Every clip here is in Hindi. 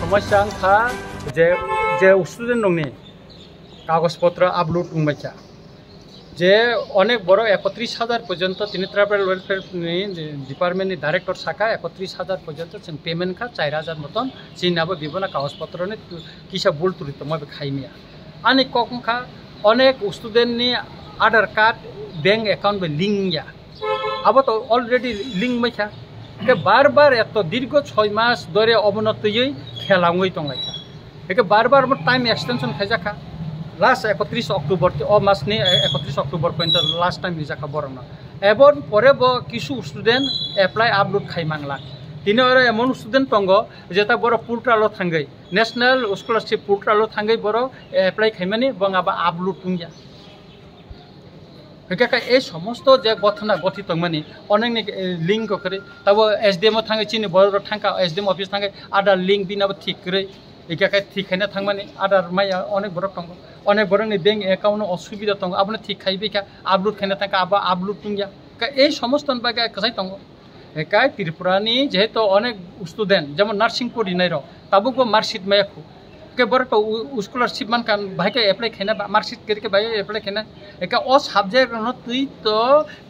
समस्या था जे जे स्टूडेंट नंगनी कागजपत्र आपलोड उंबाइचा जे अनेक बड़ो 31,000 पर्यंत ट्राइबल वेलफेयर डिपार्टमेंट डायरेक्टर शाखा 31,000 पर्यंत जों पेमेंट का 4,000 मतन जिनाबो बिबना कागजपत्र ने किसा बुल तुरित मैं खाइमिया आनी कखा अनेक स्टूडेंट नि आधार कार्ड बैंक अकाउंट में लिंक या अब तो ऑलरेडी लिंक मैखा के बार बार एत दीर्घ 6 मास धरे अवनति खेलांगई दंलाइखा एके बार बार टाइम एक्सटेंशन खाइजाखा लास्ट 31 अक्टूबर मास 31 अक्टूबर पर्यंत लास्ट टाइम जाखा बरना एबन परे किसु स्टूडेंट एप्लाई आपलोड खाइमांगला तीन एमन स्टूडेंट दंग जेता बर पोर्टालो थांगै नेशनल स्कॉलरशिप पोर्टालो थांगै बर एप्लाई खाइमानि बंगाबा आपलोड तुंगिया ए समस्त जे गठना गठित मानी अनेक लिंक करे तब एसडीएम थांगे चिनी बर थांका एसडीएम ऑफिस थांगे आधार लिंक बिनाबो ठीक करे एकाके ठीक खाइना थांमानि आधार माया अनेक बर दंग अनेक बरनि बैंक अकाउंट असुविधा दंग आपने ठीक खाइबेका आपलोड खाइना थांका आबा आपलोड तुंगिया ए समस्त बागे कसाय दंग एका त्रिपुरानि जेहेतु अनेक स्टूडेंट जेमन नार्सिंग पढ़िनाय र ताबुको मार्कशीट मायाखौ के बर तो स्कॉलरशिप मान कान भाई के एप्लाई खेना मार्कशीट करके भाई एप्लाई खेना एका ओ सब्जेक्ट न तुई तो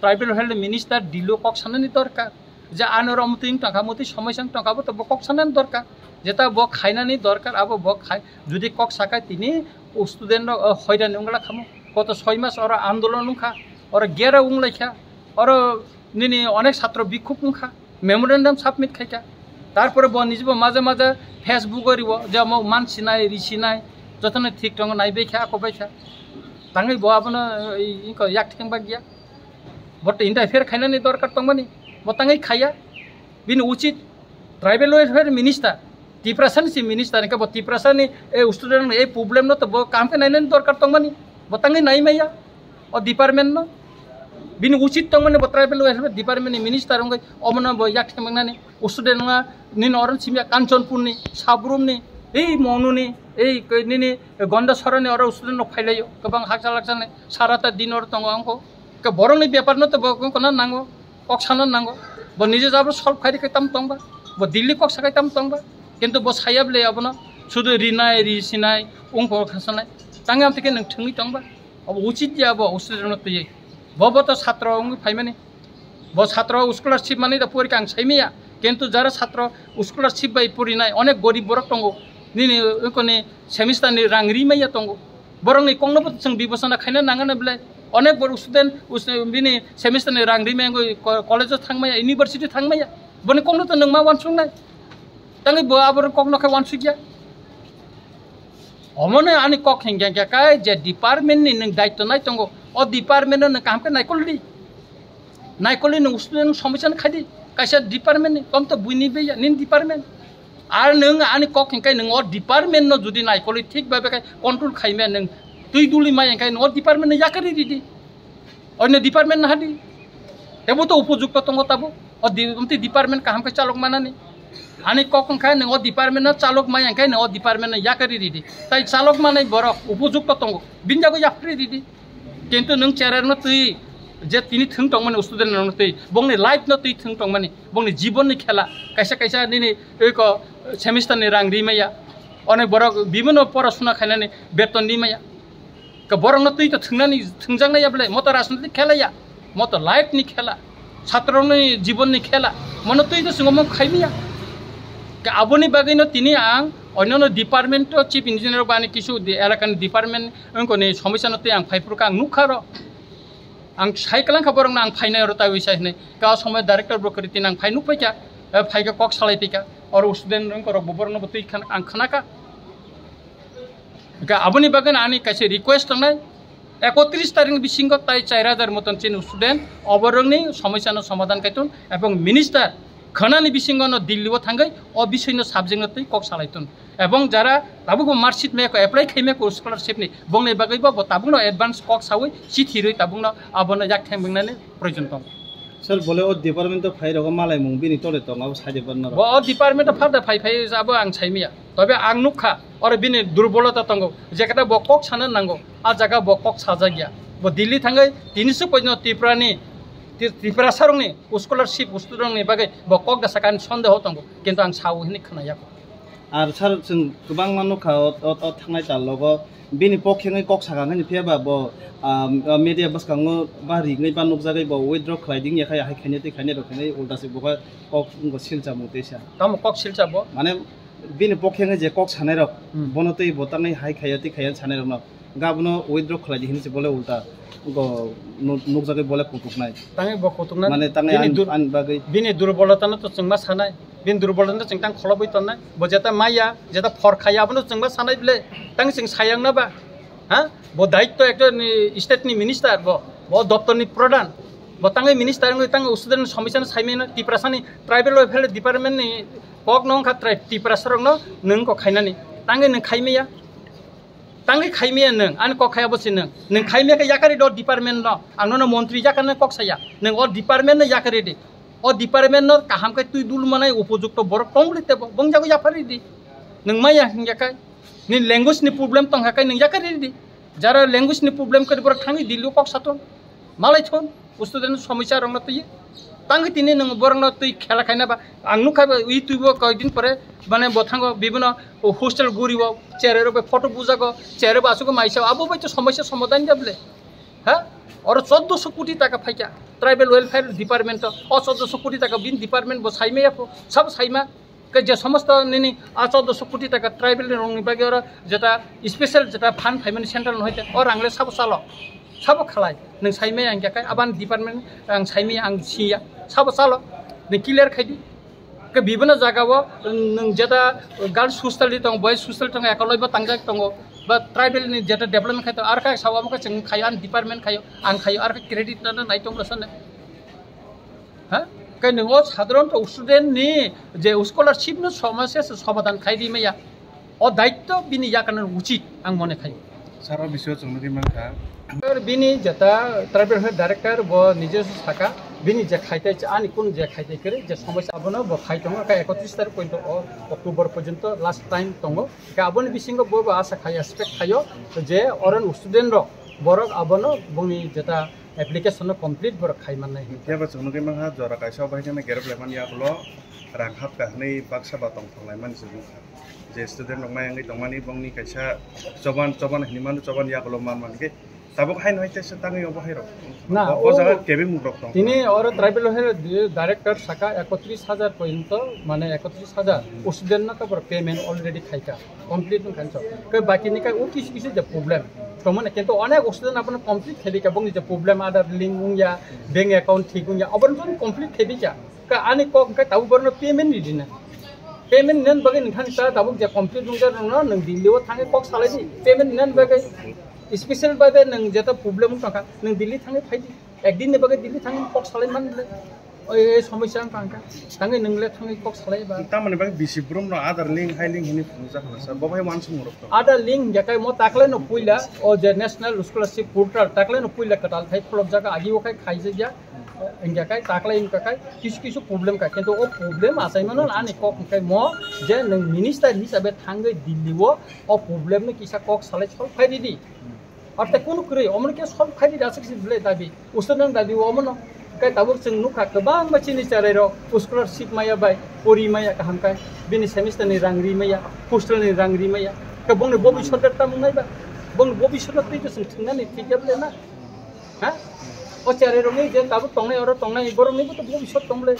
ट्राइबल हेल्थ मिनिस्टर दिलो कक्साननि दरकार जे आनर अमतिं टाकामति समस्या टाकाबो तो कक्साननि दरकार जेता ब खाइनानि दरकार अब ब खाय जुदि कक साकाय तिनि स्टूडेंट हयरान उंगला खामो कत 6 मास और आंदोलन उखा और गेरा उंगलाइखा और निनि अनेक छात्र बिक्षोभ उखा मेमोरेंडम सबमिट खाइका तारपर ब निजबो माजे माजे फेसबुक गरिबो जे म मानसिनाय रिसिनाय जतने ठीक दंग नायबेखा आकबायखा तांगै ब आपनो इको याक थेंबा गया बट इंटरफेयर खाइनानि दरकार दंमानि ब तांगै खाया बिन उचित ट्राइबल वेलफेयर मिनिस्टर त्रिपुरानि सि मिनिस्टर के ब त्रिपुरानि ए स्टूडेंट ए प्रॉब्लम न तो ब काम के नायनानि दरकार दंमानि ब तांगै नायमाया अ डिपार्टमेंट न बिन उचित तंगमने ट्राइबल वेलफेयर डिपार्टमेंट मिनिस्टर होंगे अमना ब याक थेंबांगनानि स्टूडेंट ना निन अरन सिमिया कांचनपुरनि साब्रुमनि ए मनुनि ए निनि गंडासरनि और स्टूडेंट फाइलायो गोबां हागजा लागजाने साराता दिन और दंग आंखौ के बरंनि व्यापार न तो बकना नांगो कक्साना नांगो ब निजे जाबो सल्व खारि के तम तंबा ब दिल्ली कक्सा के तम तंबा किंतु ब सायाबले अबना सुदु रिनाय रिसिनाय उंखौ खासनाय तांगे आमते नों थंगि तंबा अब उचित याबो स्टूडेंट तयै बब तो छात्र फाइमानि ब छात्र स्कॉलरशिप माने द परीक्षा आं साइमिया किंतु जरा छात्र स्कॉलरशिप बाय पढ़िनाय अनेक गरीब बरक दंगो निनि कोने सेमिस्टारनि रां रिमाया दंगो बरंनि कंनबो जों बिबसना खायना नांगानो बिलाय अनेक बर स्टूडेंट बिनि सेमिस्टारनि रां रिमायगो कलेज थांमाया यूनिवर्सिटी थांमाया बनि कंनो तो नों मा वानसुंनाय तांगै ब आबर कंनोखै वानसुगिया अमने आनि कक हेंग्या काय जे डिपार्टमेंट नि नों दायित्व नाय दंगो अ डिपार्टमेंट न काम के नायकलि नों स्टूडेंट समस्या खादि कैसा डिपार्टमेंट कम तो बुनी बे निन डिपार्टमेंट आर नों आनि कक हेंकाय नों अ डिपार्टमेंट न जुदि नायकलि ठीक बाबे काय कंट्रोल खाइमे नों तुई दुलि माय हेंकाय न डिपार्टमेंट याकरि दिदि अन्य डिपार्टमेंट हादि तेबो तो उपयुक्त तंग ताबो अ डिपार्टमेंट काम के चालक मानानि आनि कक हेंकाय नों अ डिपार्टमेंट न चालक माय हेंकाय न अ डिपार्टमेंट याकरि दिदि ताई चालक माने बर उपयुक्त तंग बिनजागो याकरि दिदि किंतु नों चेरार न तुई जे तिनी थंग तंगमाने स्टूडेंट न तुई बंगनि लाइफ न तुई थंग तंगमाने बंगनि जीवन खेला कैसा कैसा निनि एक सेमिस्टार नि रां रिमाया अनेक बरक बिभिन्न पढ़ाशुना खायनानि वेतन रिमाया के बरक न तुई तो थंगनानि थंजांनाया बले मत राजनीतिक खेलाया मत लाइफ नि खेला छात्रनि जीवन नि खेला मन तुई तो सिंगम खाइमिया के आबोनि बागै न तिनी आं अन्य डिपार्टमेंट चीफ इंजिनियर बानी किसु एलाकानि डिपार्टमेंट अंकोनि समस्या नते आं फाइफुरका आं नुखार आं साइकेलां खबरं आं फाइनाय र ताइ साइने का समय डायरेक्टर ब्रोकरि तिन आं फाइनु फैका फाइका कक सालायपिका और स्टूडेंट अंको बबरन बतै आं खनाका का आबोनि बागै आनि कैसे रिक्वेस्ट नाय 31 तारिख बिसिंग ताइ 4000 मतन चिन स्टूडेंट अबरंनि समस्या समाधान कायतुन एवं मिनिस्टर खनानि बिसिंग न दिल्ली थांगै अ बिसयनो सब्जेक्ट नतै कक सालायतुन एवं जरा ताबुको मार्कशीट मेको एप्लाई खैमेको स्कॉलरशिप नि बंगनै बागै बो ताबुनो एडवांस कक सावै चिथिरै ताबुनो आबनो याक थेंबंनानै प्रयोजन दं सर बोले ओ डिपार्टमेंट तो फाइ रगो मालाय मुं बिनि तले तो माबो साइडे बन न ब डिपार्टमेंट फादा फाइ जाबो आं साइमिया तबे आं नुखा और बिनि दुर्बलता तंगो जेकटा ब कक सानो नांगो आ जागा ब कक साजा गया ब दिल्ली थांगै 300 पयनो त्रिपुरानि त्रिपुरा सारंनि स्कॉलरशिप स्टूडेंट नि बागै ब कक दसाकान सन्देह तंगो किंतु आं सावो हिनि खनाया आर सार जों गोबां मानुखा थांनाय तालगो बिनि पक्षेङै कक सागाङै फेबा ब media baskango ba ringai ba nukjagai bo withdraw khlaiding yakai haikhaine tikhaine rokhaine ultase boka kok ngo silcha mutesa tam kok silcha bo mane bini pokhenga je kok sanai rok bonotei botangai haikhaia tikhaia sanai rok na gabuno withdraw khlaidi hinse bole ulta go nukjagai bole kutuknai tangai bo kutuknai mane tangai an bagai bini durbolata na to chungma sanai bin durbolata chung tang kholoboi tonai bo jeta maya jeta phorkhaya abono chungma sanai bile tang sing sayang na ba ha bo daitto ekjon state ni minister bo doptor ni pradhan bo tangai minister ngi tang usuden somisana saimena tiprasani tribal welfare department ni pok nong kha tiprasarong no nung ko khainani tangai nung khaimeya tangai khaimeya nung an ko khaya bosi nung khaime ka yakari do department no angno montri jakane kok saya nung o department na yakari de o department no kaham ka tui dul manai upojukto bor complete bongjago yapari di nung maya yakai ni language ni problem tong hakai nung yakari di jara language ni problem kari bor thangi dillu kok saton malai thon ustuden somisya rong na tui tangi tini nung borong na tui khela khaina ba angnu khai ui tui bo koidin pore mane bothango bibino hostel guribo chairero be photo bujago chairero asugo maisa abo bai to somisya সমাধান দিবলে হ্যাঁ और 1400 कोटी টাকা ফাইকা ट्राइबल वेलफेयर डिपार्टमेंट और 1400 कोटी टाका बिन डिपार्टमेंट बो साइमे सब साइमा के जे समस्त निनी 1400 कोटी टाका ट्राइबल रंगनि बागे और जेटा स्पेशल जेटा फान्ड फाइमेन्ट सेंट्रल नहैते और आंले सब सालो सब खलाय नों साइमे आं जाखाय आबान डिपार्टमेंट आं साइमे आं सिया सब सालो नों क्लियर खायदि के बिबनो जागाव नों जेटा गर्ल्स हॉस्टेल दं बॉयज हॉस्टेल दं एकलयबो तांजाक दं बा ट्राइबल नि जेटा डेभलपमेंट खायतो आर का सावामो का जों खायान डिपार्टमेंट खायो आं खायो आर क्रेडिट ना नायतों लसन हा के नों साधारण स्टूडेंट नि जे स्कॉलरशिप न समस्या समाधान खायदि मैया ओ दायित्व बिनि याकन उचित आं मने खायो सारा विषय जोंनि मानखा बिनि जेटा ट्राइबल डाइरेक्टर ब निजे साका बिनि जे खायते आनि कोन जे खायते करे जे समस्या आबनो ब खायतो का 31 तारिख पॉइंट अक्टोबर पर्यंत लास्ट टाइम तंगो का आबनो बिसिंग ब आशा खाय एक्सपेक्ट खायो जे अरन स्टूडेंट रो बरक आबनो बंनि जेटा एप्लीकेशन कंप्लीट बर खाय माननाय याबा जोंनि मानहा जरा कायसा बायने गेरब लेमान याबलो रांहाब काहनै बाक्सा बातं थांनाय मानसि जे स्टूडेंट नंमाय दंमानि बंनि कायसा जबान हिमानु जबान याबलो मानके तब खाइन होइते से तांगै अबहायरो ना ओ जागा केबे मुग्रक दं तिनी और ट्राइबल डाइरेक्टर साका 31000 पर्यंत माने 31000 स्टूडेंट ना का पेमेंट ऑलरेडी खायका कंप्लीट न खानसो के बाकी नि का ओ किस किस जे प्रॉब्लम तो माने किंतु अनेक स्टूडेंट अपन कंप्लीट खेदिका बंनि जे प्रॉब्लम आधार लिंक या बैंक अकाउंट ठीक या अपन जोन कंप्लीट खेदिका का आनि को का ताउ बरनो पेमेंट नि दिना पेमेंट नन बगे नथान सा ताबुक जे कंप्लीट नुंगा न नों दिल्लीयाव थाङै कक सालायनि पेमेंट नन बगे स्पेशल बाबे नों जेता प्रॉब्लेम थांखा नों दिल्ली थाङै फायदि एकदिन ने बगे दिल्ली थाङै कक सालाय मानले ओइ समस्या कांका थाङै नोंले थाङै कक सालाय बा तामाने बगे बिसिब्रम न आधार लिंक हाइ लिंक हिनि फुजा खलसा बबाय वानसु मुरक आधार लिंक जकाय म ताकले न पुइला ओ जे नेशनल स्कॉलरशिप पोर्टल ताकले न पुइला कटाल थाय फलक जागा आगि ओखाय खाइजे जा इंजाकाय ताकले इनकाय किसु प्रॉब्लेम का किंतु ओ प्रॉब्लेम आसायमन आनि कक खाय म जे नों मिनिस्टर हिसाबै थाङै दिल्लीव ओ प्रॉब्लेम ने किसा कक सालाय सल्व फायदि दि अर्थात कोनो कुरै अमन के सल्व फायदि दासि बिले दाबि उसनन दाबि अमन काय ताबुक जों नुखा गोबां बाचिनि चारेरो स्कॉलरशिप माया बाय ओरि माया काहामकाय बिनि सेमिस्टर नि रांरि माया हॉस्टेल नि रांरि माया के बंनि भबिष्यत ता मुंनाय बा बंनि भबिष्यत तैजो जों थिंनानै थिगबले ना हा ओ चारेरो नि जे ताबुक तंनाय और तंनाय बरनि बो भबिष्यत तंले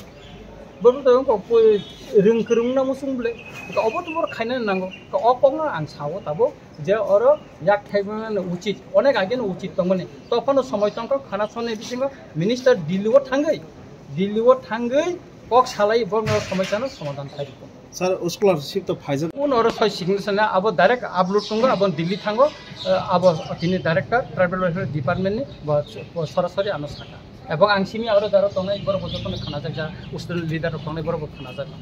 बरु तो को रोंखरुं ना मुसुंबले का अबो तो बर खायना नांगो का अकंग आं सावो ताबो जे और याक थाइबन उचित अनेक आगेन उचित तंगने तखन समय तंक खाना सने बिसिंग मिनिस्टर दिल्लीव थांगै कक सालाय बंग समस्यानो समाधान थाइबो सर स्कॉलरशिप तो फाइजर उन और सय सिग्नेचर अब डायरेक्ट अपलोड तंगो अब दिल्ली थांगो अब तिनी डाइरेक्टर ट्राइबल वेलफेयर डिपार्टमेंट नि सरासरि आनो साका एबं आं सिमी और जारो तंनाय बर बजखन खाना जागा स्टूडेंट लीडर तंनाय बर खाना जागा